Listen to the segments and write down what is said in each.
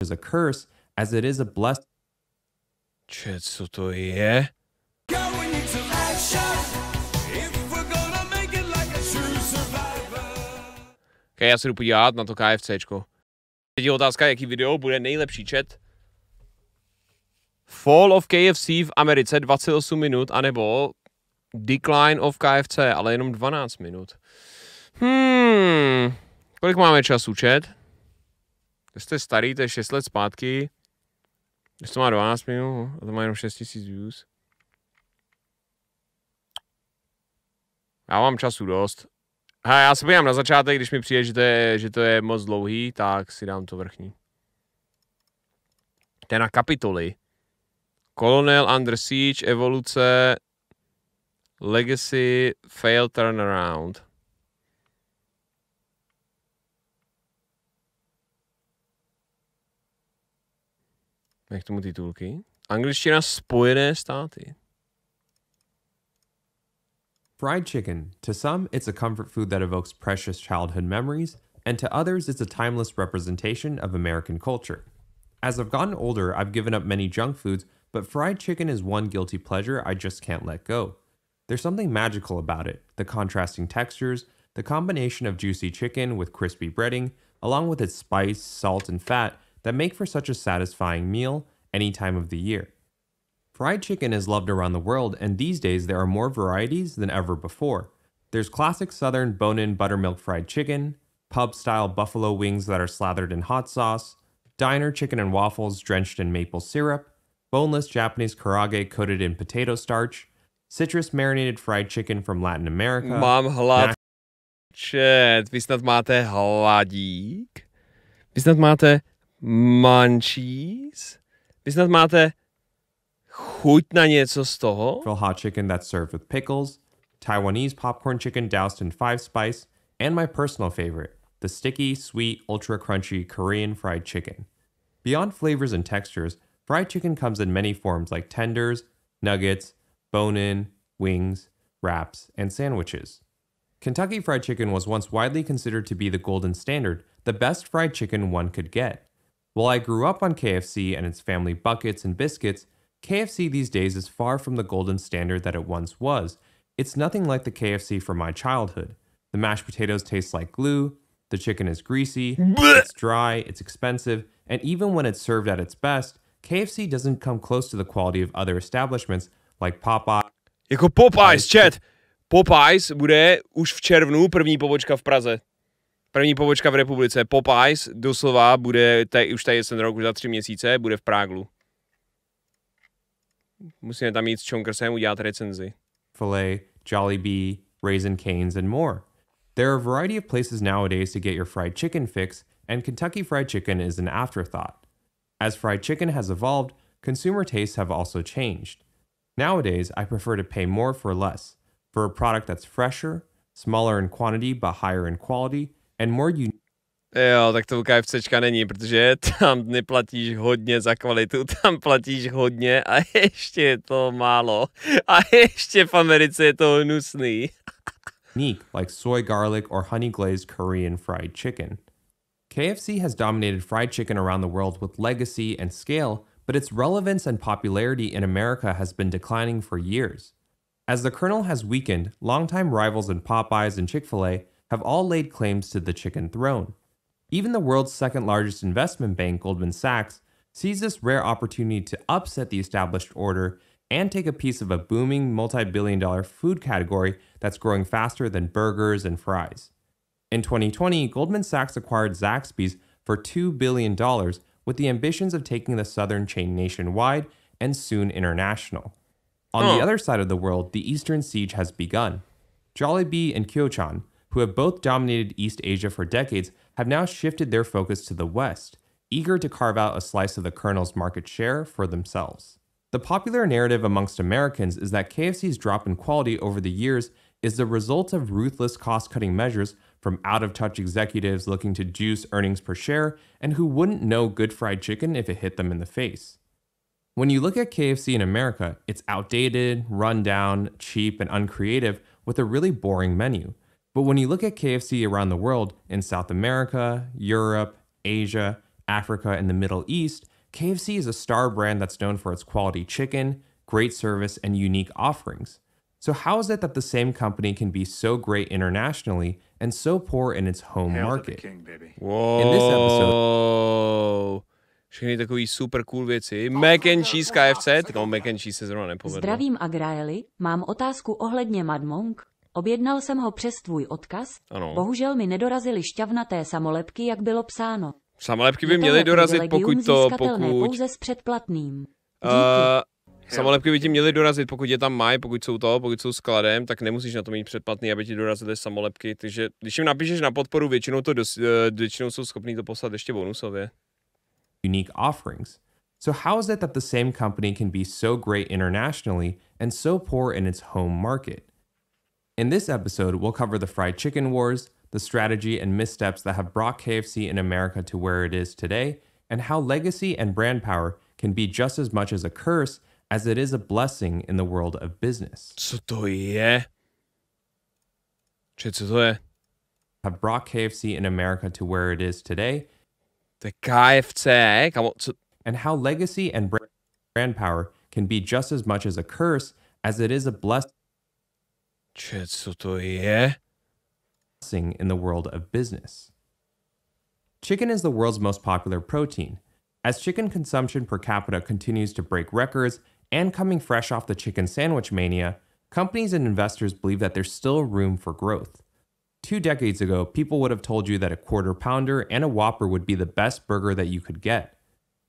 is a curse as it is a blessing. Co to je? Okay, já se jdu podívat na to KFCčko. Teď je otázka, jaký video bude nejlepší chat. Fall of KFC v Americe 28 minut, anebo Decline of KFC, ale jenom 12 minut. Kolik máme času, chat? To jste starý, to je 6 let zpátky. Když to má 12 minut, a to má jenom 6000 views. Já mám času dost. A já se podívám na začátek, když mi přijde, že to je moc dlouhý, tak si dám to vrchní. To je na kapitoly. Colonel Under Siege, evoluce, Legacy, Fail Turnaround. Jak tomu titulky? Angličtina Spojené státy. Fried chicken. To some, it's a comfort food that evokes precious childhood memories, and to others, it's a timeless representation of American culture. As I've gotten older, I've given up many junk foods, but fried chicken is one guilty pleasure I just can't let go. There's something magical about it, the contrasting textures, the combination of juicy chicken with crispy breading, along with its spice, salt, and fat that make for such a satisfying meal any time of the year. Fried chicken is loved around the world, and these days there are more varieties than ever before. There's classic southern bone-in buttermilk fried chicken, pub-style buffalo wings that are slathered in hot sauce, diner chicken and waffles drenched in maple syrup, boneless Japanese karaage coated in potato starch, citrus marinated fried chicken from Latin America. Mám hlad. Chat, vy snad máte hladík? Vy snad máte munchies? Vy snad máte chuť na něco z toho? Fil-A chicken that's served with pickles, Taiwanese popcorn chicken doused in 5-spice, and my personal favorite, the sticky, sweet, ultra-crunchy Korean fried chicken. Beyond flavors and textures, fried chicken comes in many forms like tenders, nuggets, bone-in, wings, wraps, and sandwiches. Kentucky Fried Chicken was once widely considered to be the golden standard, the best fried chicken one could get. While I grew up on KFC and its family buckets and biscuits, KFC these days is far from the golden standard that it once was. It's nothing like the KFC from my childhood. The mashed potatoes taste like glue, the chicken is greasy, it's dry, it's expensive, and even when it's served at its best, KFC doesn't come close to the quality of other establishments like Popeyes. Jako Popeyes, chat! Popeyes bude už v červnu první pobočka v Praze. První pobočka v republice. Popeyes doslova bude, už tady je ten rok, už za 3 měsíce, bude v Práglu. Musíme tam jít s Čonkersem udělat recenzi. Fil-A, Jollibee, Raisin Cane's, and more. There are a variety of places nowadays to get your fried chicken fix, and Kentucky Fried Chicken is an afterthought. As fried chicken has evolved, consumer tastes have also changed. Nowadays, I prefer to pay more for less, for a product that's fresher, smaller in quantity but higher in quality, and more unique. Jo, tak to u KFCčka není, protože tam neplatíš hodně za kvalitu, tam platíš hodně a ještě je to málo. A ještě v Americe je to hnusný. Unique, like soy garlic or honey glazed Korean fried chicken. KFC has dominated fried chicken around the world with legacy and scale, but its relevance and popularity in America has been declining for years. As the kernel has weakened, longtime rivals in Popeyes and Chick-fil-A have all laid claims to the chicken throne. Even the world's second largest investment bank, Goldman Sachs, sees this rare opportunity to upset the established order and take a piece of a booming multi-billion-dollar food category that's growing faster than burgers and fries. In 2020, Goldman Sachs acquired Zaxby's for $2 billion with the ambitions of taking the southern chain nationwide and soon international. On the other side of the world, the eastern siege has begun. Jollibee and Kyochon, who have both dominated East Asia for decades, have now shifted their focus to the West, eager to carve out a slice of the kernel's market share for themselves. The popular narrative amongst Americans is that KFC's drop in quality over the years is the result of ruthless cost-cutting measures from out-of-touch executives looking to juice earnings per share and who wouldn't know good fried chicken if it hit them in the face. When you look at KFC in America, it's outdated, run down, cheap, and uncreative with a really boring menu. But when you look at KFC around the world, in South America, Europe, Asia, Africa, and the Middle East, KFC is a star brand that's known for its quality chicken, great service, and unique offerings. So how is it that the same company can be so great internationally and so poor in its home market? Wow. In this episode, všechny takový super cool věci. Mac and cheese KFC, tak mac and cheese se zrovna nepovedlo. Zdravím Agraeli, mám otázku ohledně Mad Monk. Objednal jsem ho přes tvůj odkaz. Ano. Bohužel mi nedorazily šťavnaté samolepky, jak bylo psáno. Samolepky by měly dorazit, pokud pouze s předplatným. Samolepky by ti měly dorazit, pokud je tam mají, pokud jsou skladem, tak nemusíš na to mít předplatný, aby ti dorazily samolepky. Takže když jim napíšeš na podporu, většinou jsou schopní to poslat ještě bonusově. Unique offerings. So how is it that the same company can be so great internationally and so poor in its home market? In this episode, we'll cover the fried chicken wars, the strategy and missteps that have brought KFC in America to where it is today, and how legacy and brand power can be just as much as a curse as it is a blessing in the world of business. Co to je? Co to je? Have brought KFC in America to where it is today. To je KFC, kamo, co? And how legacy and brand power can be just as much as a curse as it is a blessing Co to je? In the world of business. Chicken is the world's most popular protein. As chicken consumption per capita continues to break records and coming fresh off the chicken sandwich mania, companies and investors believe that there's still room for growth. 2 decades ago, people would have told you that a quarter pounder and a Whopper would be the best burger that you could get.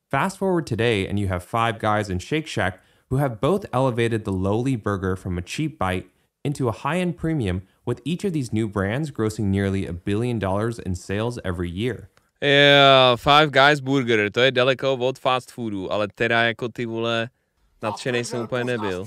Fast forward today and you have Five Guys and Shake Shack who have both elevated the lowly burger from a cheap bite into a high-end premium, with each of these new brands grossing nearly $1 billion in sales every year. Yeah, Five Guys Burger, to je daleko od fast foodu, ale teda jako ty vole, nadšenej jsem úplně nebyl.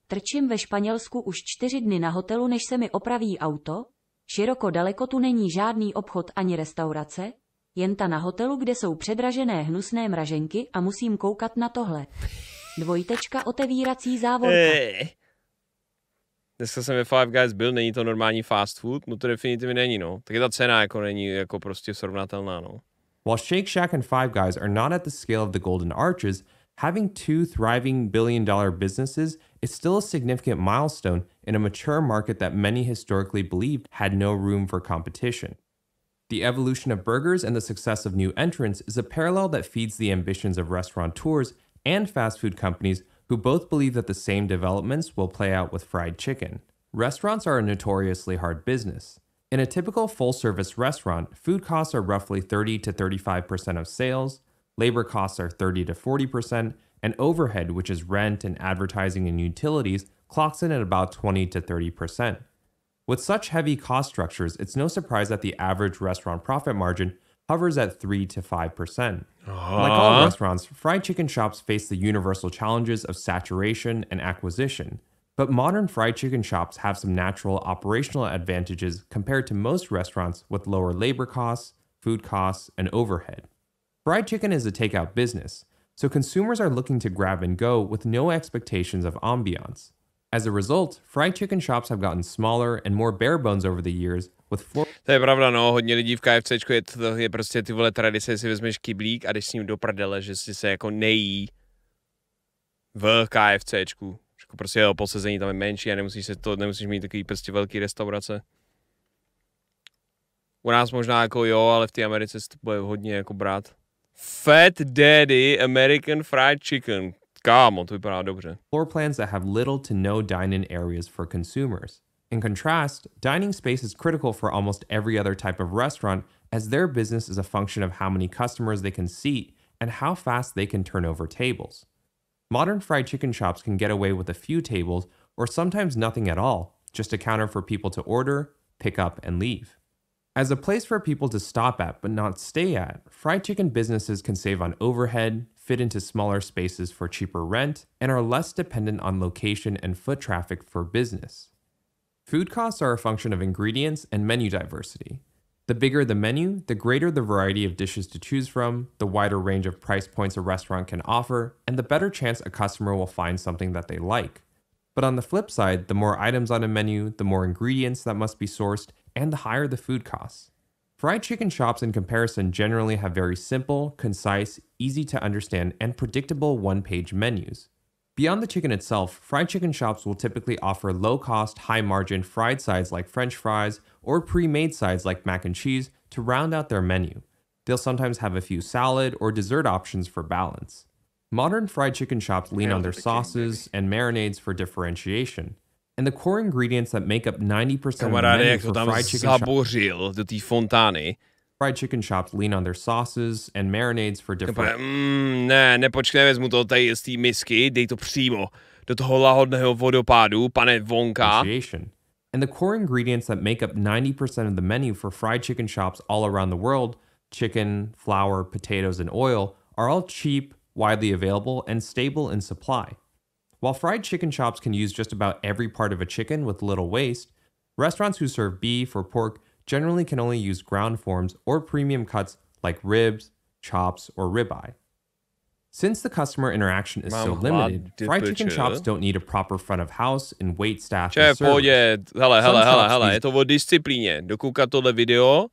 Trčím ve Španělsku už 4 dny na hotelu, než se mi opraví auto. Široko daleko tu není žádný obchod ani restaurace, jen ta na hotelu, kde jsou předražené hnusné mraženky a musím koukat na tohle. Otevírací závorka. Dneska jsem ve Five Guys byl, není to normální fast food? No to definitivně není, no. Taky ta cena jako není jako prostě srovnatelná, no. While Shake Shack and Five Guys are not at the scale of the Golden Arches, having 2 thriving billion-dollar businesses is still a significant milestone in a mature market that many historically believed had no room for competition. The evolution of burgers and the success of new entrants is a parallel that feeds the ambitions of restaurateurs and fast food companies who both believe that the same developments will play out with fried chicken. Restaurants are a notoriously hard business. In a typical full-service restaurant, food costs are roughly 30 to 35% of sales, labor costs are 30 to 40%, and overhead, which is rent and advertising and utilities, clocks in at about 20 to 30%. With such heavy cost structures, it's no surprise that the average restaurant profit margin hovers at 3 to 5%. Like all restaurants, fried chicken shops face the universal challenges of saturation and acquisition. But modern fried chicken shops have some natural operational advantages compared to most restaurants with lower labor costs, food costs, and overhead. Fried chicken is a takeout business, so consumers are looking to grab and go with no expectations of ambiance. As a result, fried chicken shops have gotten smaller and more bare bones over the years, with floor... To je pravda, no, hodně lidí v KFCčku je prostě ty vole tradice, si vezmeš kyblík a jdeš s ním do prdele, že si se jako nejí v KFCčku. Prostě jeho posezení tam je menší a nemusíš mít takový prostě velký restaurace. U nás možná jako jo, ale v té Americe se to bude hodně jako brát. Fat Daddy American Fried Chicken. Kámo, to vypadá dobře. Floor plans that have little to no dine-in areas for consumers. In contrast, dining space is critical for almost every other type of restaurant, as their business is a function of how many customers they can seat and how fast they can turn over tables. Modern fried chicken shops can get away with a few tables or sometimes nothing at all, just a counter for people to order, pick up, and leave. As a place for people to stop at but not stay at, fried chicken businesses can save on overhead, fit into smaller spaces for cheaper rent, and are less dependent on location and foot traffic for business. Food costs are a function of ingredients and menu diversity. The bigger the menu, the greater the variety of dishes to choose from, the wider range of price points a restaurant can offer, and the better chance a customer will find something that they like. But on the flip side, the more items on a menu, the more ingredients that must be sourced, and the higher the food costs. Fried chicken shops in comparison generally have very simple, concise, easy to understand, and predictable one-page menus. Beyond the chicken itself, fried chicken shops will typically offer low-cost, high-margin fried sides like French fries or pre-made sides like mac and cheese to round out their menu. They'll sometimes have a few salad or dessert options for balance. Modern fried chicken shops lean on their sauces and marinades for differentiation. And the core ingredients that make up 90% of the menu for fried chicken shops do té fontány. Fried chicken shops lean on their sauces and marinades for different. Nepočkej, vezmu to tady z té misky, dej to přímo do toho lahodného vodopádu, pane Vonka. And the core ingredients that make up 90% of the menu for fried chicken shops all around the world, chicken, flour, potatoes, and oil, are all cheap, widely available, and stable in supply. While fried chicken shops can use just about every part of a chicken with little waste, restaurants who serve beef or pork generally can only use ground forms or premium cuts like ribs, chops, or ribeye. Since the customer interaction is so limited, fried chicken shops don't need a proper front of house and wait staff and servers. Hele, je to o disciplíně. Dokoukat tohle video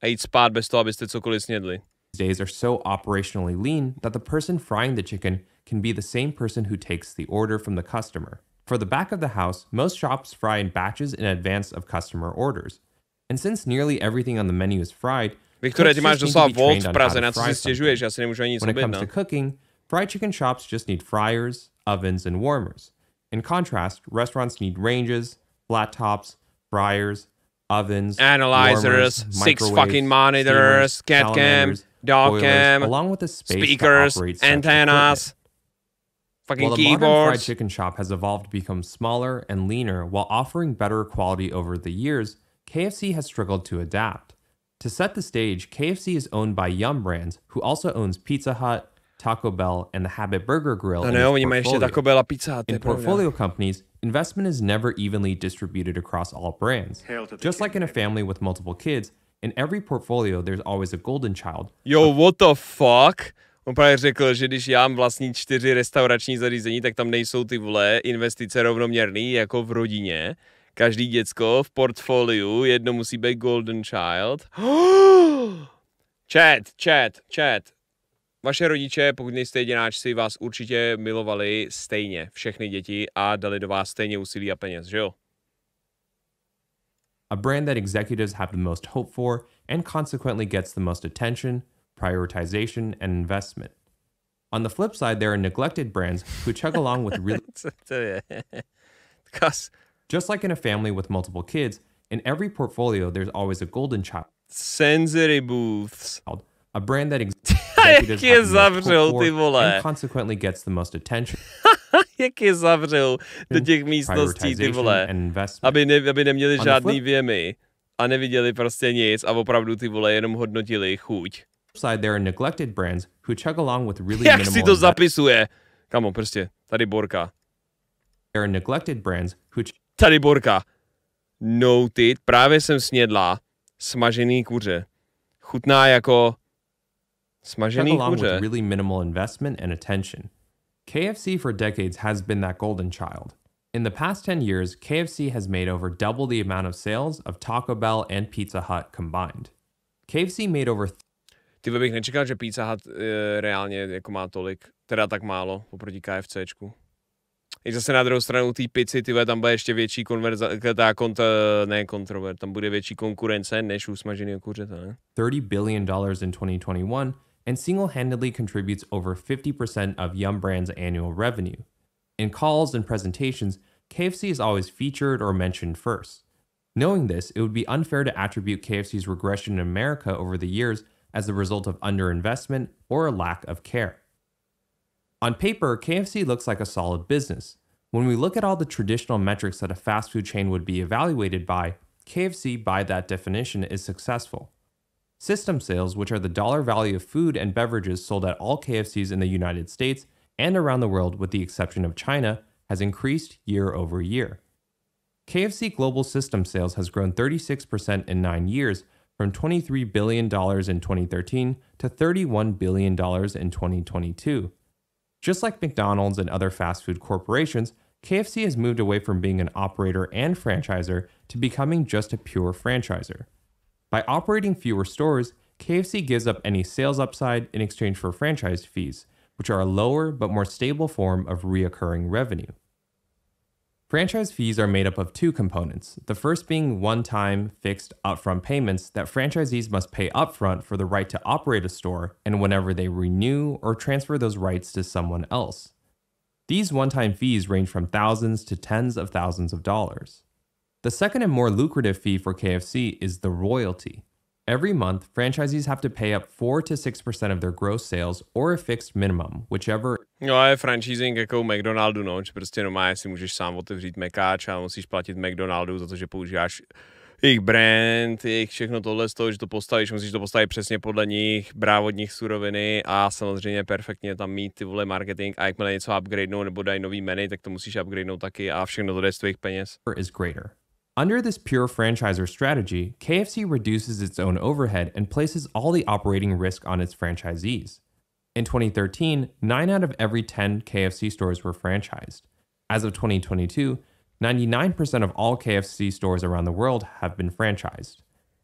a jít spát bez toho, abyste cokoliv snědli. These days are so operationally lean that the person frying the chicken can be the same person who takes the order from the customer. For the back of the house, most shops fry in batches in advance of customer orders. And since nearly everything on the menu is fried, Viktore, ty máš doslova Volt v Praze, na co si stěžuješ, já si nemůžu ani nic when it comes objednat. to cooking, fried chicken shops just need fryers, ovens, and warmers. In contrast, restaurants need ranges, flat tops, fryers, ovens, analyzers, warmers, 6 fucking monitors, cat cam, dog cam, along with a space speakers, to operate antennas, fucking while the modern fried keyboards. chicken shop has evolved to become smaller and leaner while offering better quality over the years, KFC has struggled to adapt. To set the stage, KFC is owned by Yum Brands, who also owns Pizza Hut, Taco Bell, and the Habit Burger Grill in its portfolio. In portfolio companies, investment is never evenly distributed across all brands. Just like in a family with multiple kids, in every portfolio there's always a golden child. Yo, what the fuck? On právě řekl, že když já mám vlastní 4 restaurační zařízení, tak tam nejsou ty vole investice rovnoměrný jako v rodině. Každý děcko v portfoliu, jedno musí být golden child. Chat. Vaše rodiče, pokud nejste jedináčci, vás určitě milovali stejně, všechny děti, a dali do vás stejně úsilí a peněz, že jo? A brand that executives have the most hope for and consequently gets the most attention, prioritization, and investment. On the flip side, there are neglected brands who chug along with really... Just like in a family with multiple kids, in every portfolio there's always a golden child. Sensory booths. A brand that executives have the most hope for and consequently gets the most attention. Jak je zavřel do těch místností, ty vole, aby neměli žádný věmy a neviděli prostě nic a opravdu ty vole jenom hodnotili chuť. There are neglected brands who chug along with really Jak si to zapisuje? Kamo, prostě, tady Borka. There are neglected brands who tady Borka. Noted, právě jsem snědla smažený kuře. Chutná jako smažený kuře. With really minimal investment and attention. KFC for decades has been that golden child. In the past 10 years, KFC has made over double the amount of sales of Taco Bell and Pizza Hut combined. KFC made over... Ty bych nečekal, že Pizza Hut reálně jako má tolik, teda tak málo oproti KFCčku. I zase na druhou stranu té pizzy, tyhle, tam bude ještě větší tam bude větší konkurence než u smaženého kuřete, ne? $30 billion in 2021 and single-handedly contributes over 50% of Yum Brand's annual revenue. In calls and presentations, KFC is always featured or mentioned first. Knowing this, it would be unfair to attribute KFC's regression in America over the years as the result of underinvestment or a lack of care. On paper, KFC looks like a solid business. When we look at all the traditional metrics that a fast food chain would be evaluated by, KFC, by that definition, is successful. System sales, which are the dollar value of food and beverages sold at all KFCs in the United States and around the world with the exception of China, has increased year over year. KFC global system sales has grown 36% in 9 years, from $23 billion in 2013 to $31 billion in 2022. Just like McDonald's and other fast food corporations, KFC has moved away from being an operator and franchisor to becoming just a pure franchiser. By operating fewer stores, KFC gives up any sales upside in exchange for franchise fees, which are a lower but more stable form of reoccurring revenue. Franchise fees are made up of two components, the first being one-time, fixed, upfront payments that franchisees must pay upfront for the right to operate a store and whenever they renew or transfer those rights to someone else. These one-time fees range from thousands to tens of thousands of dollars. The second and more lucrative fee for KFC is the royalty. Every month, franchisees have to pay up 4 to 6% of their gross sales or a fixed minimum, whichever. No a je franchising jako u McDonaldu, no, že prostě normálně si můžeš sám otevřít mekáč a musíš platit McDonaldu za to, že používáš jejich brand, jejich všechno tohle z toho, že to postavíš, musíš to postavit přesně podle nich, brát od nich suroviny a samozřejmě perfektně tam mít ty vole marketing a jakmile něco upgradenou nebo dají nový menu, tak to musíš upgradenout taky a všechno to jde z tvých peněz. Is greater. Under this pure franchiser strategy, KFC reduces its own overhead and places all the operating risk on its franchisees. In 2013, 9 out of every 10 KFC stores were franchised. As of 2022, 99% of all KFC stores around the world have been franchised.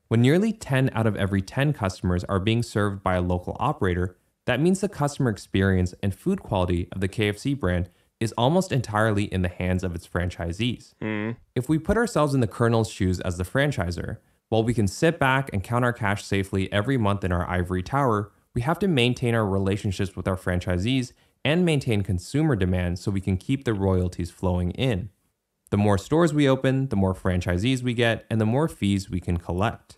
When nearly 10 out of every 10 customers are being served by a local operator, that means the customer experience and food quality of the KFC brand is almost entirely in the hands of its franchisees. If we put ourselves in the Colonel's shoes as the franchisor, while we can sit back and count our cash safely every month in our ivory tower, we have to maintain our relationships with our franchisees and maintain consumer demand so we can keep the royalties flowing in. The more stores we open, the more franchisees we get, and the more fees we can collect.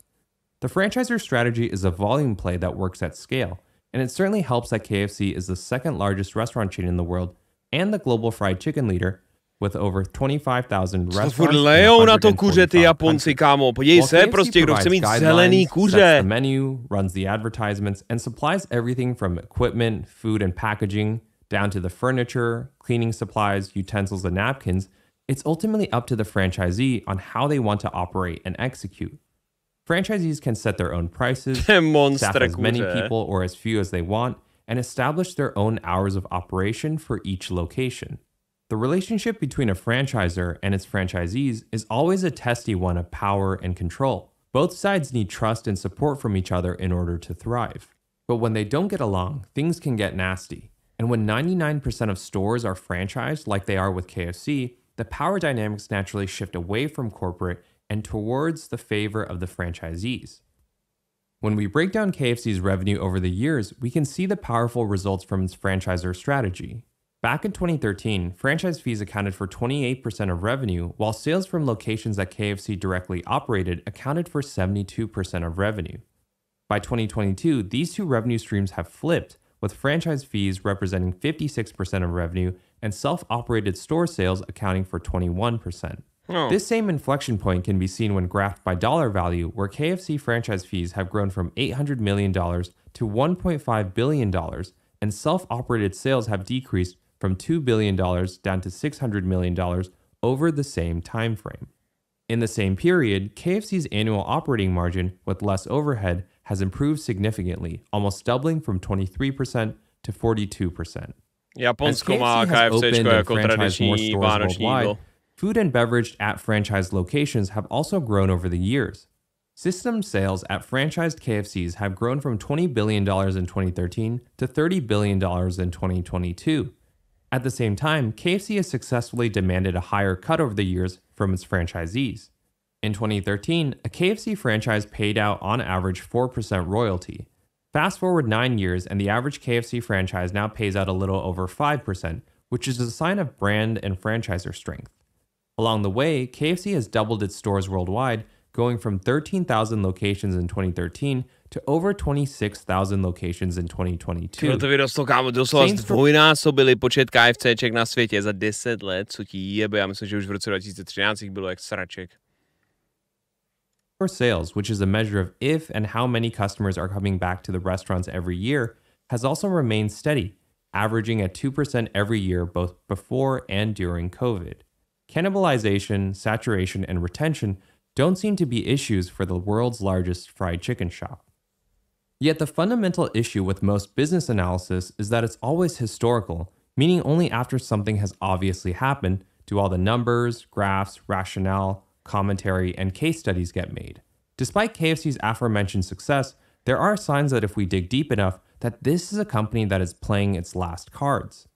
The franchisor strategy is a volume play that works at scale, and it certainly helps that KFC is the second largest restaurant chain in the world and the global fried chicken leader with over 25,000 restaurants. Furt lejou na to kuře ty Japonci, kámo. Podívej se, prostě kdo chce mít zelený kuře. The menu, runs the advertisements, and supplies everything from equipment, food and packaging, down to the furniture, cleaning supplies, utensils, and napkins. It's ultimately up to the franchisee on how they want to operate and execute. Franchisees can set their own prices, staff as many people or as few as they want, and establish their own hours of operation for each location. The relationship between a franchisor and its franchisees is always a testy one of power and control. Both sides need trust and support from each other in order to thrive. But when they don't get along, things can get nasty. And when 99% of stores are franchised like they are with KFC, the power dynamics naturally shift away from corporate and towards the favor of the franchisees. When we break down KFC's revenue over the years, we can see the powerful results from its franchisor strategy. Back in 2013, franchise fees accounted for 28% of revenue, while sales from locations that KFC directly operated accounted for 72% of revenue. By 2022, these two revenue streams have flipped, with franchise fees representing 56% of revenue and self-operated store sales accounting for 21%. This same inflection point can be seen when graphed by dollar value, where KFC franchise fees have grown from $800 million to $1.5 billion, and self-operated sales have decreased from $2 billion down to $600 million over the same time frame. In the same period, KFC's annual operating margin with less overhead has improved significantly, almost doubling from 23% to 42%. Japonsko má KFCčko jako tradiční vánoční jídlo. Food and beverage at franchised locations have also grown over the years. System sales at franchised KFCs have grown from $20 billion in 2013 to $30 billion in 2022. At the same time, KFC has successfully demanded a higher cut over the years from its franchisees. In 2013, a KFC franchise paid out on average 4% royalty. Fast forward 9 years and the average KFC franchise now pays out a little over 5%, which is a sign of brand and franchisor strength. Along the way, KFC has doubled its stores worldwide, going from 13,000 locations in 2013 to over 26,000 locations in 2022. To vyrostlo, kámo, doslova zdvojnásobili počet KFCček na světě za 10 let, co ti jebe, já myslím, že už v roce 2013 jich bylo jak sraček. Sales, which is a measure of if and how many customers are coming back to the restaurants every year, has also remained steady, averaging at 2% every year both before and during COVID. Cannibalization, saturation, and retention don't seem to be issues for the world's largest fried chicken shop. Yet the fundamental issue with most business analysis is that it's always historical, meaning only after something has obviously happened do all the numbers, graphs, rationale, commentary, and case studies get made. Despite KFC's aforementioned success, there are signs that if we dig deep enough, that this is a company that is playing its last cards.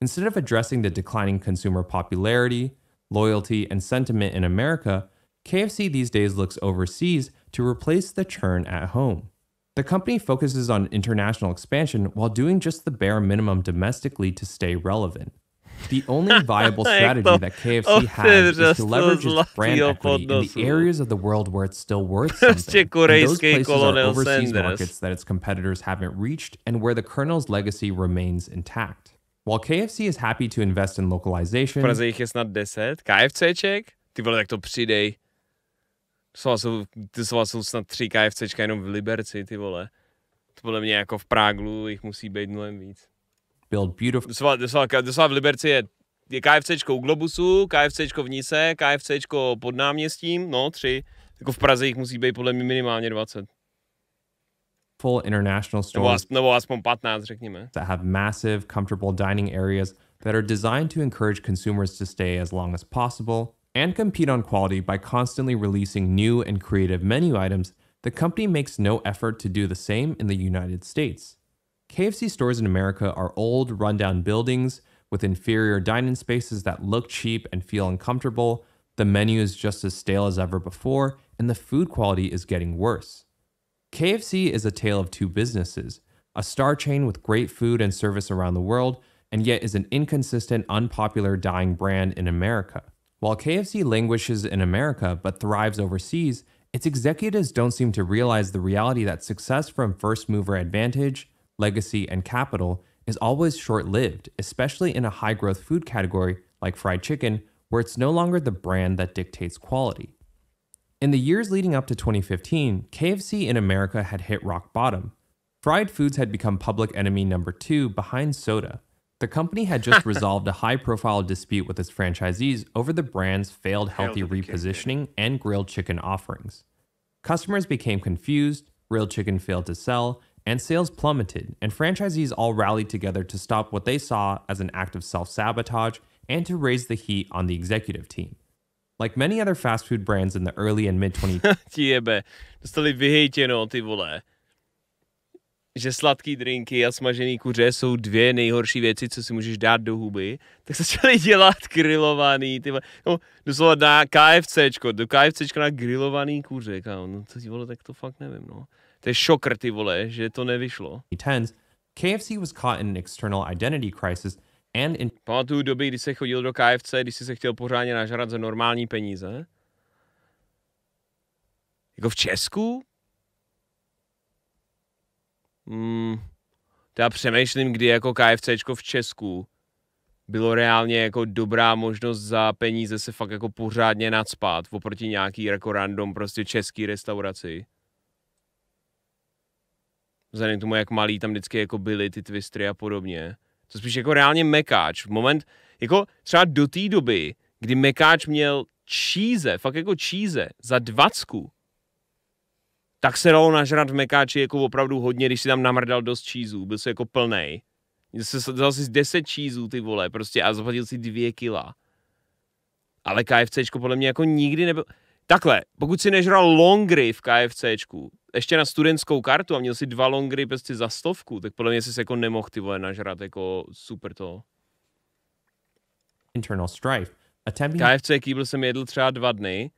Instead of addressing the declining consumer popularity, loyalty, and sentiment in America, KFC these days looks overseas to replace the churn at home. The company focuses on international expansion while doing just the bare minimum domestically to stay relevant. The only viable strategy that KFC has is to leverage its brand equity in the areas of the world where it's still worth something. And those places are overseas markets that its competitors haven't reached and where the Colonel's legacy remains intact. While KFC is happy to invest in localization... V Praze jich je snad 10. KFCček? Ty vole, tak to přidej. To jsou snad 3 KFCčka jenom v Liberci, ty vole. To podle mě jako v Práglu jich musí být mnohem víc. Build beautiful... Doslova v Liberci je KFCčko u Globusu, KFCčko v Nise, KFCčko pod náměstím, no 3. Jako v Praze jich musí být podle mě minimálně 20. Full international stores nebo aspoň 15, řekněme. That have massive, comfortable dining areas that are designed to encourage consumers to stay as long as possible and compete on quality by constantly releasing new and creative menu items. The company makes no effort to do the same in the United States. KFC stores in America are old, rundown buildings with inferior dining spaces that look cheap and feel uncomfortable. The menu is just as stale as ever before, and the food quality is getting worse. KFC is a tale of two businesses, a star chain with great food and service around the world, and yet is an inconsistent, unpopular, dying brand in America. While KFC languishes in America but thrives overseas, its executives don't seem to realize the reality that success from first mover advantage, legacy, and capital is always short-lived, especially in a high-growth food category like fried chicken, where it's no longer the brand that dictates quality. In the years leading up to 2015, KFC in America had hit rock bottom. Fried foods had become public enemy number 2 behind soda. The company had just resolved a high-profile dispute with its franchisees over the brand's failed healthy repositioning and grilled chicken offerings. Customers became confused, grilled chicken failed to sell, and sales plummeted, and franchisees all rallied together to stop what they saw as an act of self-sabotage and to raise the heat on the executive team. Like many other fast food brands in the early and mid-20s... Ti jebe, dostali vyhejtěno, ty vole. Že sladký drinky a smažený kuře jsou 2 nejhorší věci, co si můžeš dát do huby, tak začali dělat grilovaný, ty vole. No, doslova na KFCčko, do KFCčka na grilovaný kuře, kámo. No to, ty vole, tak to fakt nevím, no. To je šokr, ty vole, že to nevyšlo. KFC was caught in an external identity crisis and in... Pamatuju doby, kdy se chodil do KFC, když si se chtěl pořádně nažrat za normální peníze. Jako v Česku? Já přemýšlím, kdy jako KFCčko v Česku bylo reálně jako dobrá možnost za peníze se fakt jako pořádně nacpat oproti nějaký jako random prostě český restauraci. Vzhledem k tomu, jak malý tam vždycky jako byly ty twistry a podobně. To spíš jako reálně mekáč. V moment, jako třeba do té doby, kdy mekáč měl cheese, fakt jako cheese, za 20, tak se dalo nažrat v mekáči jako opravdu hodně, když si tam namrdal dost cheeseů, byl si jako plnej. Dal si 10 cheeseů, ty vole, prostě a zaplatil si 2 kila. Ale KFCčko podle mě jako nikdy nebyl... Takhle, pokud si nežral longry v KFCčku, ještě na studentskou kartu a měl si 2 longry prostě za 100, tak podle mě jsi jako nemohl ty vole nažrat jako super to. Internal strife. KFC kýbl jsem jedl třeba 2 dny.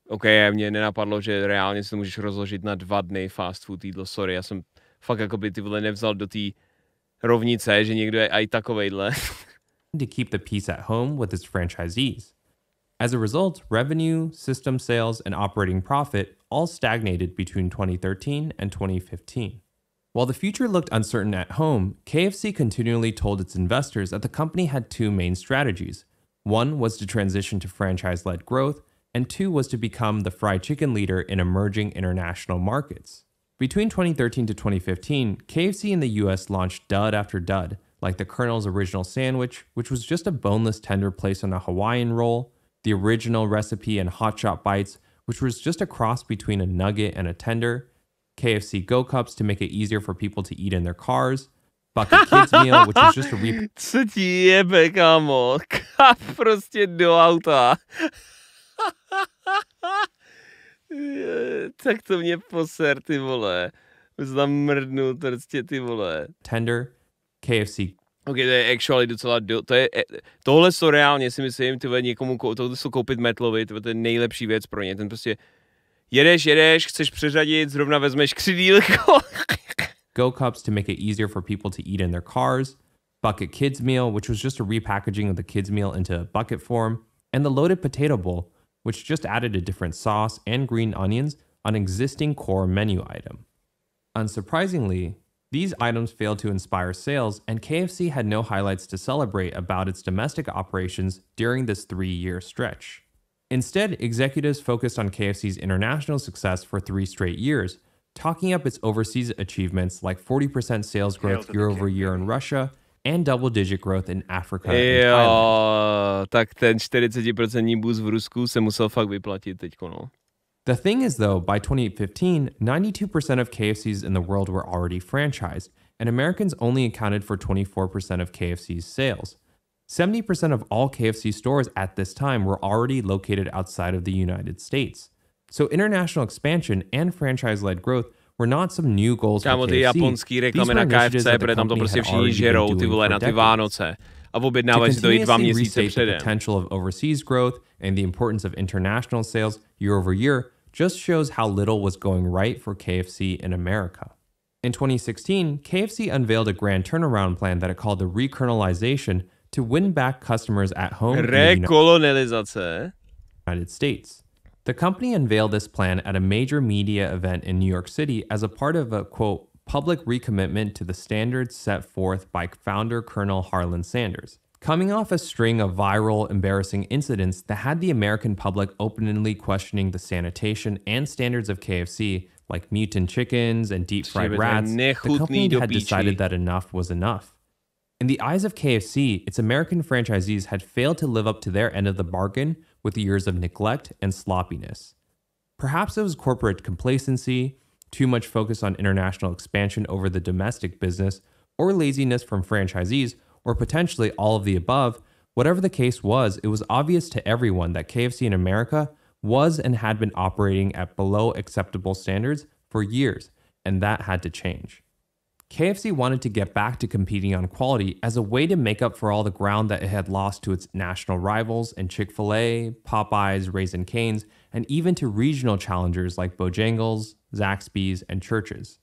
OK, mě nenapadlo, že reálně si to můžeš rozložit na 2 dny fast food jídlo, sorry, já jsem fakt jako by ty vole nevzal do té rovnice, že někdo je aj takovejhle. To keep the peace at home with its franchisees. As a result, revenue, system sales, and operating profit all stagnated between 2013 and 2015. While the future looked uncertain at home, KFC continually told its investors that the company had 2 main strategies. One was to transition to franchise-led growth, and 2 was to become the fried chicken leader in emerging international markets. Between 2013 to 2015, KFC in the US launched dud after dud, like the Colonel's original sandwich, which was just a boneless tender placed on a Hawaiian roll, the original recipe and hot shot bites, which was just a cross between a nugget and a tender, KFC Go Cups to make it easier for people to eat in their cars, bucket kids meal, which was just a Co ti jebe, kámo? Kaf prostě do auta. Tak to mě poser, ty vole. Už tam mrdnu prostě, ty vole. tender KFC. Ok, to je actually docela, tohle to reálně si myslím, ty vole, někomu tohle to koupit Metlovi, to je nejlepší věc pro ně. Ten prostě jedeš, chceš přeřadit, zrovna vezmeš křidílko. Go cups to make it easier for people to eat in their cars, bucket kids meal, which was just a repackaging of the kids meal into a bucket form, and the loaded potato bowl, which just added a different sauce and green onions on existing core menu item. Unsurprisingly, these items failed to inspire sales, and KFC had no highlights to celebrate about its domestic operations during this 3-year stretch. Instead, executives focused on KFC's international success for 3 straight years, talking up its overseas achievements like 40% sales growth year over year in Russia and double-digit growth in Africa and Thailand. Tak ten 40% boost v Rusku se musel fakt vyplatit teďko, no. The thing is, though, by 2015, 92% of KFCs in the world were already franchised, and Americans only accounted for 24% of KFC's sales. 70% of all KFC stores at this time were already located outside of the United States. So international expansion and franchise-led growth were not some new goals for KFC. Ty japonský reklamy na KFC, protože tam to prostě všichni žerou, ty vole, na ty Vánoce. A objednávají si to i 2 měsíce předem. The potential of overseas growth and the importance of international sales year over year just shows how little was going right for KFC in America. In 2016, KFC unveiled a grand turnaround plan that it called the rekernelization to win back customers at home in the United States. The company unveiled this plan at a major media event in New York City as a part of a, quote, public recommitment to the standards set forth by founder Colonel Harlan Sanders, coming off a string of viral, embarrassing incidents that had the American public openly questioning the sanitation and standards of KFC, like mutant chickens and deep-fried rats. The company had decided that enough was enough. In the eyes of KFC, its American franchisees had failed to live up to their end of the bargain with years of neglect and sloppiness. Perhaps it was corporate complacency, too much focus on international expansion over the domestic business, or laziness from franchisees, or potentially all of the above. Whatever the case was, it was obvious to everyone that KFC in America was and had been operating at below acceptable standards for years, and that had to change. KFC wanted to get back to competing on quality as a way to make up for all the ground that it had lost to its national rivals in Chick-fil-A, Popeyes, Raising Cane's, and even to regional challengers like Bojangles, Zaxby's, and Church's.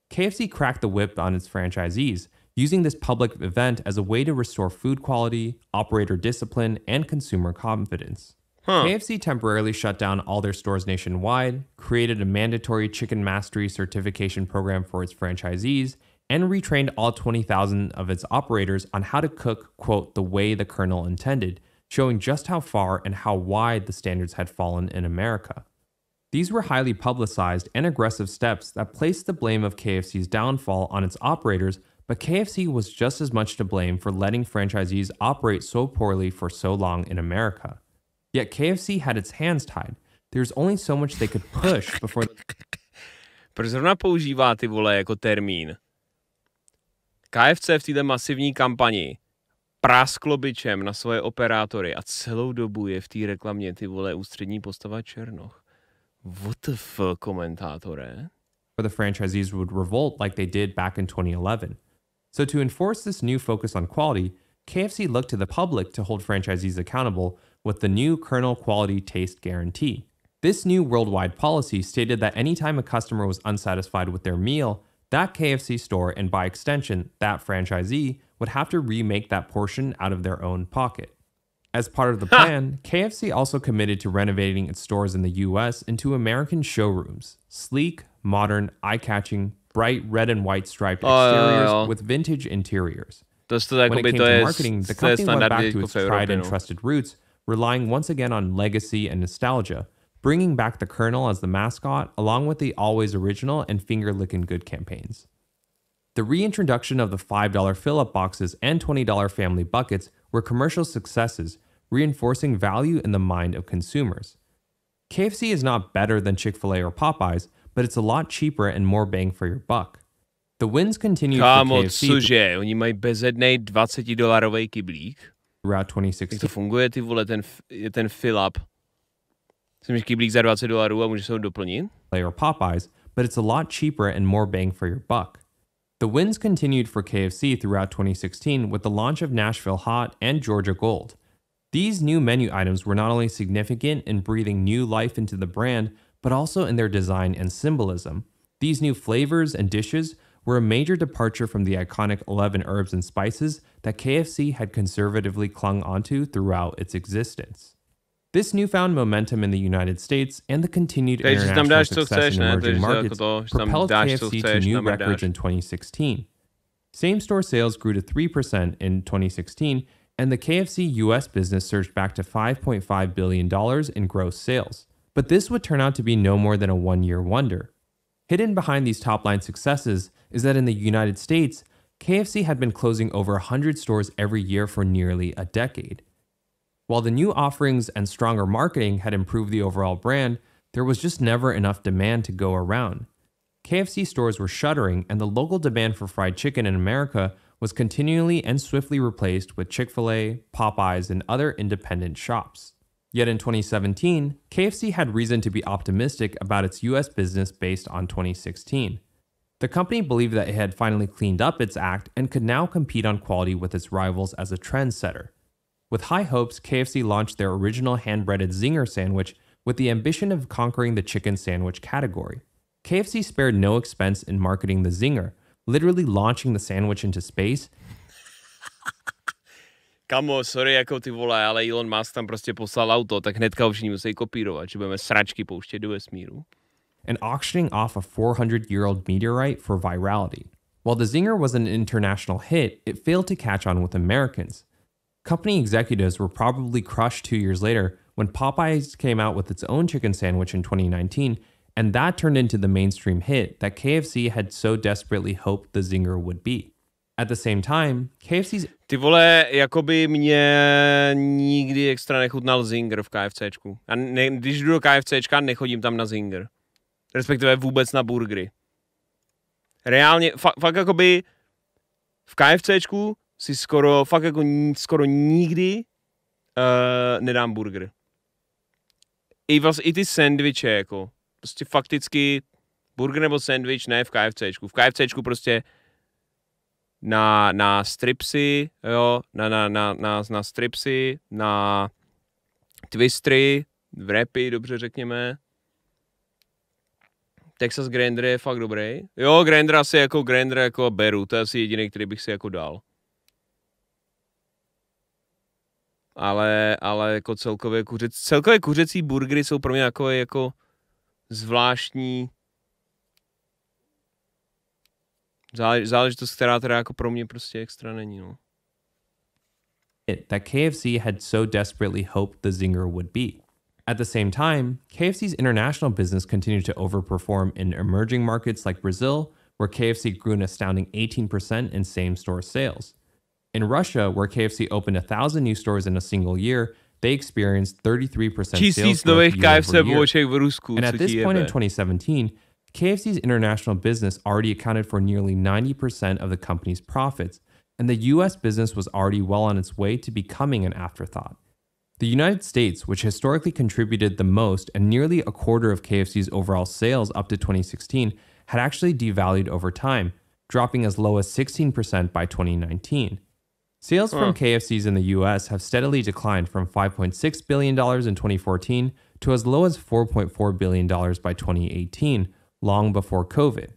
KFC cracked the whip on its franchisees, using this public event as a way to restore food quality, operator discipline, and consumer confidence. KFC temporarily shut down all their stores nationwide, created a mandatory chicken mastery certification program for its franchisees, and retrained all 20,000 of its operators on how to cook, quote, the way the Colonel intended, showing just how far and how wide the standards had fallen in America. These were highly publicized and aggressive steps that placed the blame of KFC's downfall on its operators, but KFC was just as much to blame for letting franchisees operate so poorly for so long in America. Yet KFC had its hands tied. There's only so much they could push before... Proč zrovna používá ty vole jako termín? KFC v této masivní kampani prasklo bičem na svoje operátory a celou dobu je v té reklamě ty vole ústřední postava Černoch. What the fuck, komentátore? Where the franchisees would revolt like they did back in 2011. So to enforce this new focus on quality, KFC looked to the public to hold franchisees accountable with the new Colonel Quality Taste Guarantee. This new worldwide policy stated that anytime a customer was unsatisfied with their meal, that KFC store, and by extension, that franchisee, would have to remake that portion out of their own pocket. As part of the plan, KFC also committed to renovating its stores in the US into American showrooms, sleek, modern, eye-catching, bright red and white striped exteriors with vintage interiors. When it came to marketing, the company went back to its tried and trusted roots, relying once again on legacy and nostalgia, bringing back the Colonel as the mascot, along with the Always Original and Finger Lickin' Good campaigns. The reintroduction of the $5 fill-up boxes and $20 family buckets were commercial successes, reinforcing value in the mind of consumers. KFC is not better than Chick-fil-A or Popeyes, but it's a lot cheaper and more bang for your buck. The wins continued Kámo, for KFC cože? Oni mají bezednej $20 kyblík. throughout Jak 2016. to funguje, ty vole, ten fill-up? Jsem kyblík za $20 a můžeš se ho doplnit? Or Popeyes, but it's a lot cheaper and more bang for your buck. The wins continued for KFC throughout 2016 with the launch of Nashville Hot and Georgia Gold. These new menu items were not only significant in breathing new life into the brand, but also in their design and symbolism. These new flavors and dishes were a major departure from the iconic 11 herbs and spices that KFC had conservatively clung onto throughout its existence. This newfound momentum in the United States and the continued international success in emerging markets propelled KFC to new records in 2016. Same-store sales grew to 3% in 2016, and the KFC US business surged back to $5.5 billion in gross sales. But this would turn out to be no more than a one-year wonder. Hidden behind these top-line successes is that in the United States, KFC had been closing over 100 stores every year for nearly a decade. While the new offerings and stronger marketing had improved the overall brand, there was just never enough demand to go around. KFC stores were shuttering, and the local demand for fried chicken in America was continually and swiftly replaced with Chick-fil-A, Popeyes, and other independent shops. Yet in 2017, KFC had reason to be optimistic about its US business based on 2016. The company believed that it had finally cleaned up its act and could now compete on quality with its rivals as a trendsetter. With high hopes, KFC launched their original hand-breaded Zinger sandwich with the ambition of conquering the chicken sandwich category. KFC spared no expense in marketing the Zinger, literally launching the sandwich into space. Kamo, sorry, jako ty vole, ale Elon Musk tam prostě poslal auto, tak hnedka všichni musí kopírovat, že budeme sračky pouštět do vesmíru. And auctioning off a 400-year-old meteorite for virality. While the Zinger was an international hit, it failed to catch on with Americans. Company executives were probably crushed 2 years later when Popeyes came out with its own chicken sandwich in 2019, and that turned into the mainstream hit that KFC had so desperately hoped the Zinger would be. At the same time, KFC's... Ty vole, jakoby mě nikdy extra nechutnal Zinger v KFCčku. A když jdu do KFCčka, nechodím tam na Zinger. Respektive vůbec na burgery. Reálně, fakt jakoby v KFCčku si skoro nikdy nedám burger. I ty sendviče, jako. Prostě fakticky burger nebo sandwich ne v KFCčku. V KFCčku prostě na stripsy, jo, na stripsy, na twistry, wrapy, dobře řekněme. Texas Grinder je fakt dobrý. Jo, Grinder jako beru, to je asi jediný, který bych si jako dal. Ale jako celkově kuřecí burgery jsou pro mě takové jako zvláštní záležitost, která teda jako pro mě prostě extra není, no. That KFC had so desperately hoped the Zinger would be. At the same time, KFC's international business continued to overperform in emerging markets like Brazil, where KFC grew an astounding 18% in same-store sales. In Russia, where KFC opened 1,000 new stores in a single year, they experienced 33% sales growth year-over-year. And at this point in 2017, KFC's international business already accounted for nearly 90% of the company's profits, and the US business was already well on its way to becoming an afterthought. The United States, which historically contributed the most and nearly a quarter of KFC's overall sales up to 2016, had actually devalued over time, dropping as low as 16% by 2019. Sales from KFCs in the US have steadily declined from $5.6 billion in 2014 to as low as $4.4 billion by 2018, long before COVID.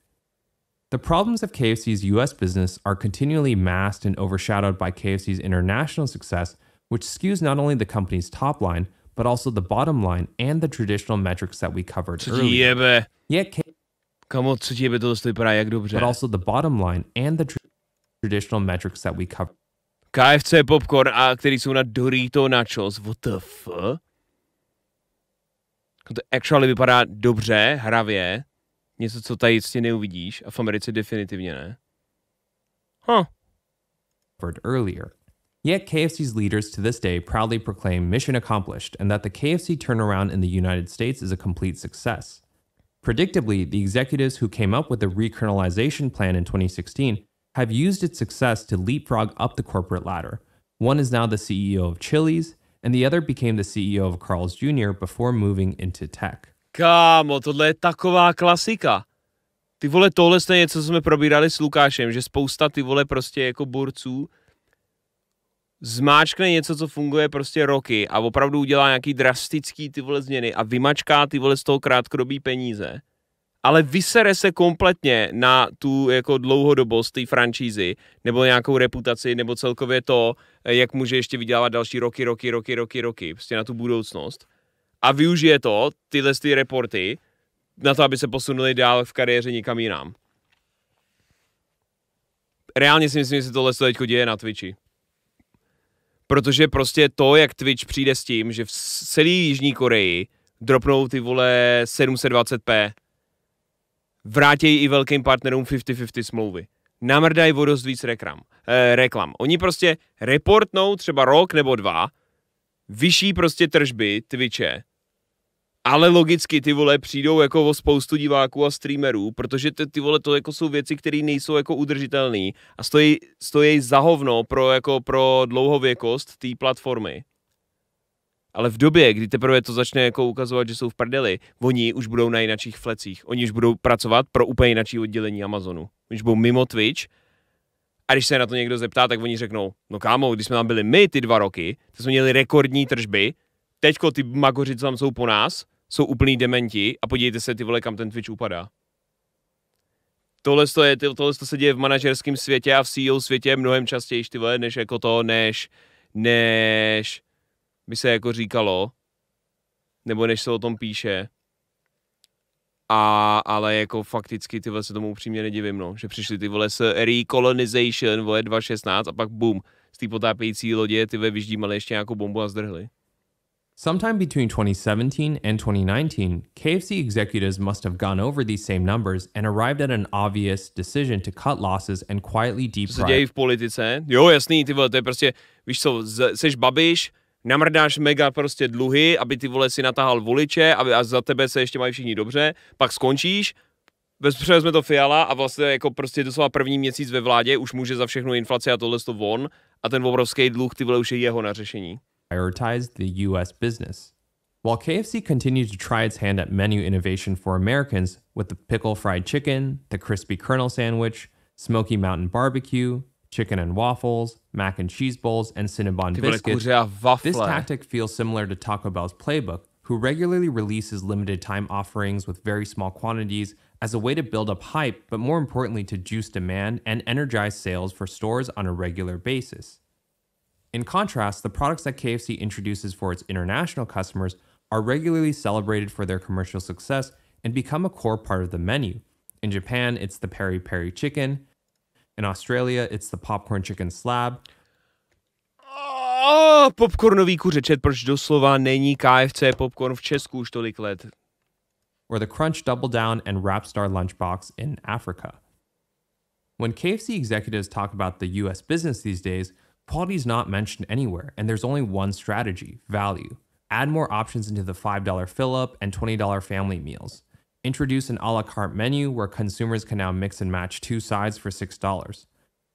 The problems of KFC's US business are continually masked and overshadowed by KFC's international success, which skews not only the company's top line, but also the bottom line and the traditional metrics that we covered earlier. But also the bottom line and the traditional metrics that we covered. KFC popcorn, a který jsou na Dorito nachos, what the fuck? To actually vypadá dobře, hravě. Něco, co tady jistě neuvidíš, a v Americe definitivně ne. Earlier. Yet KFC's leaders to this day proudly proclaim mission accomplished and that the KFC turnaround in the United States is a complete success. Predictably, the executives who came up with the rekernelization plan in 2016 have used its success to leapfrog up the corporate ladder. One is now the CEO of Chili's, and the other became the CEO of Carl's Jr. before moving into tech. Kámo, tohle je taková klasika. Ty vole, tohle je něco, co jsme probírali s Lukášem, že spousta ty vole prostě jako borců zmáčkne něco, co funguje prostě roky a opravdu udělá nějaký drastický ty vole změny a vymačká ty vole z toho krátkodobý peníze. Ale vysere se kompletně na tu jako dlouhodobost té franšízy, nebo nějakou reputaci, nebo celkově to, jak může ještě vydělávat další roky, prostě na tu budoucnost. A využije to, tyhle ty reporty, na to, aby se posunuli dál v kariéře nikam jinam. Reálně si myslím, že se tohle teďko děje na Twitchi. Protože prostě to, jak Twitch přijde s tím, že v celé Jižní Koreji dropnou ty vole 720p, vrátějí i velkým partnerům 50-50 smlouvy. Namrdají o dost víc reklam. Oni prostě reportnou třeba rok nebo dva, vyšší prostě tržby Twitche, ale logicky ty vole přijdou jako o spoustu diváků a streamerů, protože ty vole to jako jsou věci, které nejsou jako udržitelné a stojí za hovno pro dlouhověkost té platformy. Ale v době, kdy teprve to začne jako ukazovat, že jsou v prdeli, oni už budou na jinačích flecích. Oni už budou pracovat pro úplně jinačí oddělení Amazonu. Oni už budou mimo Twitch. A když se na to někdo zeptá, tak oni řeknou, no kámo, když jsme tam byli my ty 2 roky, tak jsme měli rekordní tržby, teďko ty magoři, co tam jsou po nás, jsou úplný dementi a podívejte se, ty vole, kam ten Twitch upadá. Tohle se děje v manažerském světě a v CEO světě mnohem častěji, ty vole, než jako to, než by se jako říkalo, nebo než se o tom píše. Ale jako fakticky ty vole se tomu upřímně nedivím, no, že přišli ty vole s recolonization, vole 2016 a pak boom, z té potápějící lodě ty vole vyždímali ještě nějakou bombu a zdrhli. Sometime between 2017 and 2019, KFC executives must have gone over these same numbers and arrived at an obvious decision to cut losses and quietly deprive. Co se děje v politice? Jo, jasný, ty vole, to je prostě, víš co, seš Babiš, namrdáš mega prostě dluhy, aby ty vole si natahal voliče a za tebe se ještě mají všichni dobře, pak skončíš, převezme to Fil-A a vlastně jako prostě doslova první měsíc ve vládě už může za všechnu inflaci a tohle to von a ten obrovský dluh ty vole už je jeho na řešení. Prioritized the U.S. business. While KFC continued to try its hand at menu innovation for Americans with the pickle fried chicken, the crispy kernel sandwich, Smoky Mountain barbecue, chicken and waffles, mac and cheese bowls, and Cinnabon biscuits, this tactic feels similar to Taco Bell's playbook, who regularly releases limited time offerings with very small quantities as a way to build up hype, but more importantly to juice demand and energize sales for stores on a regular basis. In contrast, the products that KFC introduces for its international customers are regularly celebrated for their commercial success and become a core part of the menu. In Japan, it's the peri peri chicken. In Australia, it's the popcorn chicken slab. Popcornový kuře, proč doslova není KFC popcorn v Česku už tolik let? Or the Crunch Double Down and Rapstar Lunchbox in Africa. When KFC executives talk about the US business these days, quality is not mentioned anywhere, and there's only one strategy, value. Add more options into the $5 fill-up and $20 family meals. Introduce an a la carte menu where consumers can now mix and match 2 sides for $6.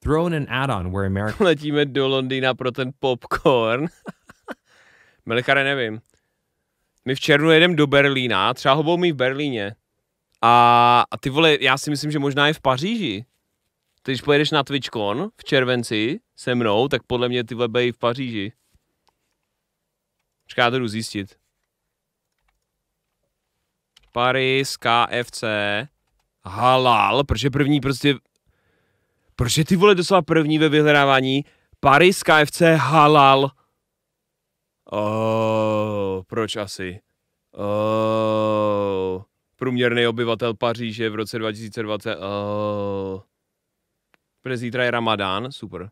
Throw in an add-on where Americans... Letíme do Londýna pro ten popcorn. Melchare, nevím. My v červnu jedeme do Berlína, třeba ho budou mít v Berlíně. A ty vole, já si myslím, že možná je v Paříži. Když pojedeš na TwitchCon v červenci se mnou, tak podle mě ty vole bejí v Paříži. Počkej, já to jdu zjistit. Paris, KFC, halal, protože první prostě... Proč je ty vole doslova první ve vyhledávání? Paris, KFC, halal. Proč asi? Průměrný obyvatel Paříže v roce 2020. Protože zítra je Ramadán, super.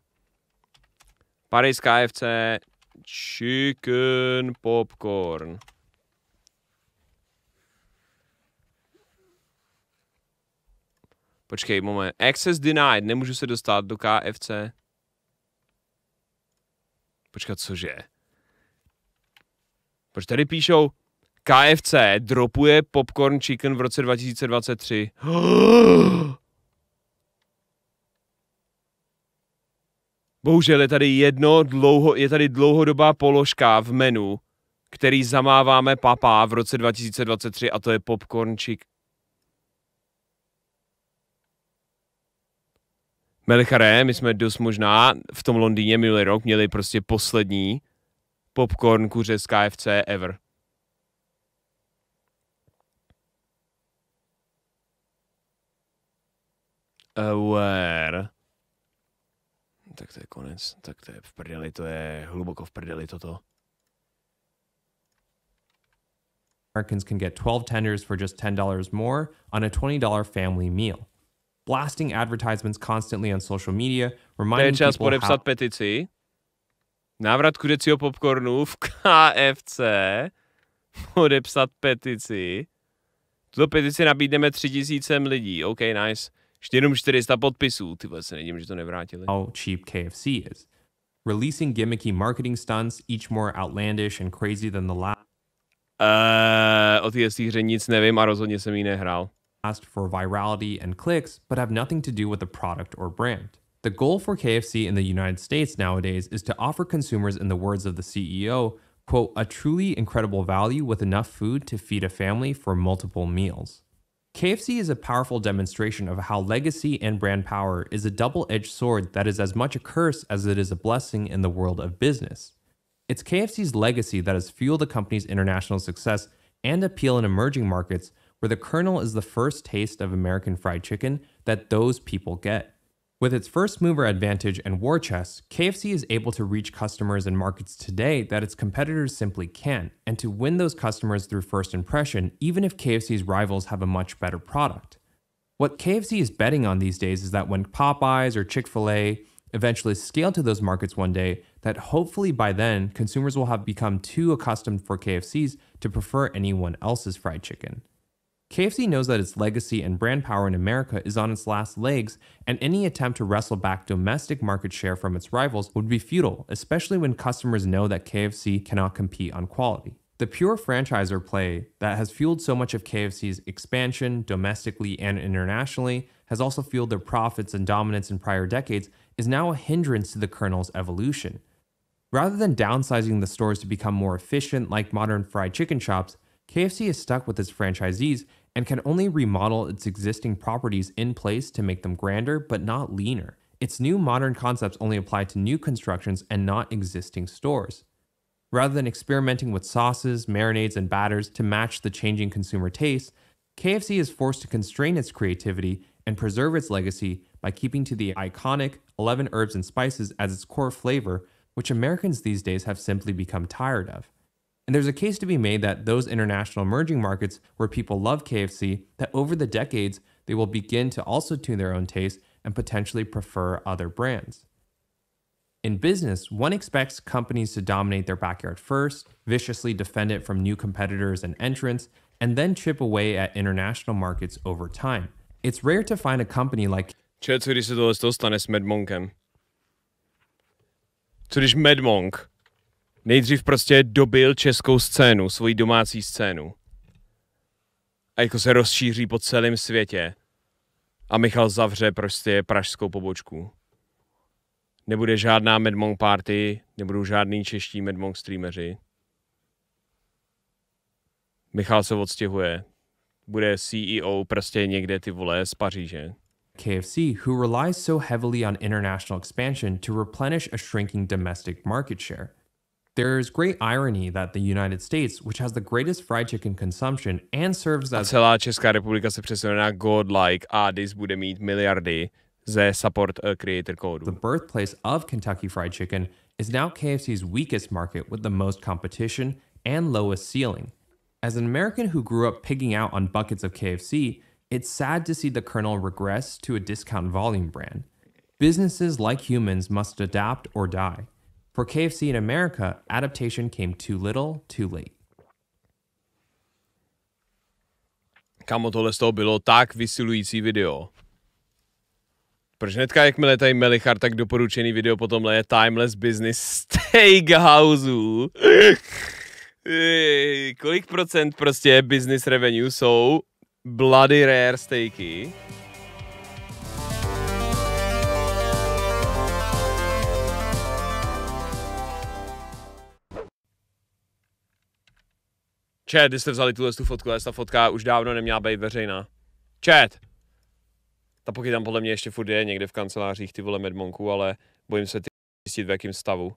Paris, KFC, chicken popcorn. Počkej, moment. Access denied. Nemůžu se dostat do KFC. Počkat, cože? Proč tady píšou KFC dropuje popcorn chicken v roce 2023. Bohužel je tady dlouhodobá položka v menu, který zamáváme papá v roce 2023 a to je popcorn chicken. Melichare, my jsme dost možná v tom Londýně minulý rok měli prostě poslední popcorn kuře z KFC ever. Aware. Tak to je konec. Tak to je v prdeli, to je hluboko v prdeli toto. Americans can get 12 tenders for just $10 more on a $20 family meal. Blasting advertisements constantly on social media, reminding čas people podepsat petici. Návrat kuřecího popcornu v KFC. Podepsat petici. Tuto petici nabídneme 3000 lidí. OK, nice. Ještě jenom 400 podpisů. Ty vole, se nedím, že to nevrátili. How cheap KFC is. Releasing gimmicky marketing stunts, each more outlandish and crazy than the last. O té hře nic nevím a rozhodně jsem jí nehrál. For virality and clicks, but have nothing to do with the product or brand. The goal for KFC in the United States nowadays is to offer consumers, in the words of the CEO, quote, a truly incredible value with enough food to feed a family for multiple meals. KFC is a powerful demonstration of how legacy and brand power is a double-edged sword that is as much a curse as it is a blessing in the world of business. It's KFC's legacy that has fueled the company's international success and appeal in emerging markets where the Colonel is the first taste of American fried chicken that those people get. With its first mover advantage and war chest, KFC is able to reach customers in markets today that its competitors simply can't, and to win those customers through first impression, even if KFC's rivals have a much better product. What KFC is betting on these days is that when Popeyes or Chick-fil-A eventually scale to those markets one day, that hopefully by then, consumers will have become too accustomed for KFCs to prefer anyone else's fried chicken. KFC knows that its legacy and brand power in America is on its last legs, and any attempt to wrestle back domestic market share from its rivals would be futile, especially when customers know that KFC cannot compete on quality. The pure franchisor play that has fueled so much of KFC's expansion domestically and internationally, has also fueled their profits and dominance in prior decades, is now a hindrance to the Colonel's evolution. Rather than downsizing the stores to become more efficient like modern fried chicken shops, KFC is stuck with its franchisees and can only remodel its existing properties in place to make them grander but not leaner. Its new modern concepts only apply to new constructions and not existing stores. Rather than experimenting with sauces, marinades, and batters to match the changing consumer tastes, KFC is forced to constrain its creativity and preserve its legacy by keeping to the iconic 11 herbs and spices as its core flavor, which Americans these days have simply become tired of. And there's a case to be made that those international emerging markets where people love KFC, that over the decades, they will begin to also tune their own taste and potentially prefer other brands. In business, one expects companies to dominate their backyard first, viciously defend it from new competitors and entrants, and then chip away at international markets over time. It's rare to find a company like... Co když se tohle stane s Mad Monkem? Co když Mad Monk nejdřív prostě dobil českou scénu, svoji domácí scénu. A jako se rozšíří po celém světě. A Michal zavře prostě pražskou pobočku. Nebude žádná Mad Monk party, nebudou žádný čeští Mad Monk streameři. Michal se odstěhuje. Bude CEO prostě někde ty vole z Paříže. KFC, who relies so heavily on international expansion to replenish a shrinking domestic market share. There is great irony that the United States, which has the greatest fried chicken consumption and serves as... celá Česká republika se přesune na godlike a this bude mít miliardy ze support creator code. The birthplace of Kentucky Fried Chicken is now KFC's weakest market with the most competition and lowest ceiling. As an American who grew up pigging out on buckets of KFC, it's sad to see the Colonel regress to a discount volume brand. Businesses, like humans, must adapt or die. For KFC in America, adaptation came too little, too late. Kamo, tohle z toho bylo tak vysilující video. Proč hnedka, jakmile tady Melichar, tak doporučený video po tomhle je Timeless Business Steakhouse. Kolik procent prostě business revenue jsou bloody rare steaky? Chat, když jste vzali tuhle fotku, ale ta fotka už dávno neměla být veřejná. Chat! Ta poky tam podle mě ještě furt je někde v kancelářích, ty vole Medmonku, ale bojím se zjistit v jakém stavu.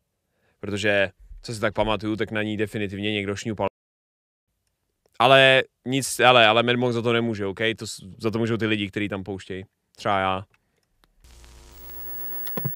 Protože, co si tak pamatuju, tak na ní definitivně někdo šňupal. Ale nic, ale Medmonk za to nemůže, OK? Za to můžou ty lidi, kteří tam pouštějí. Třeba já.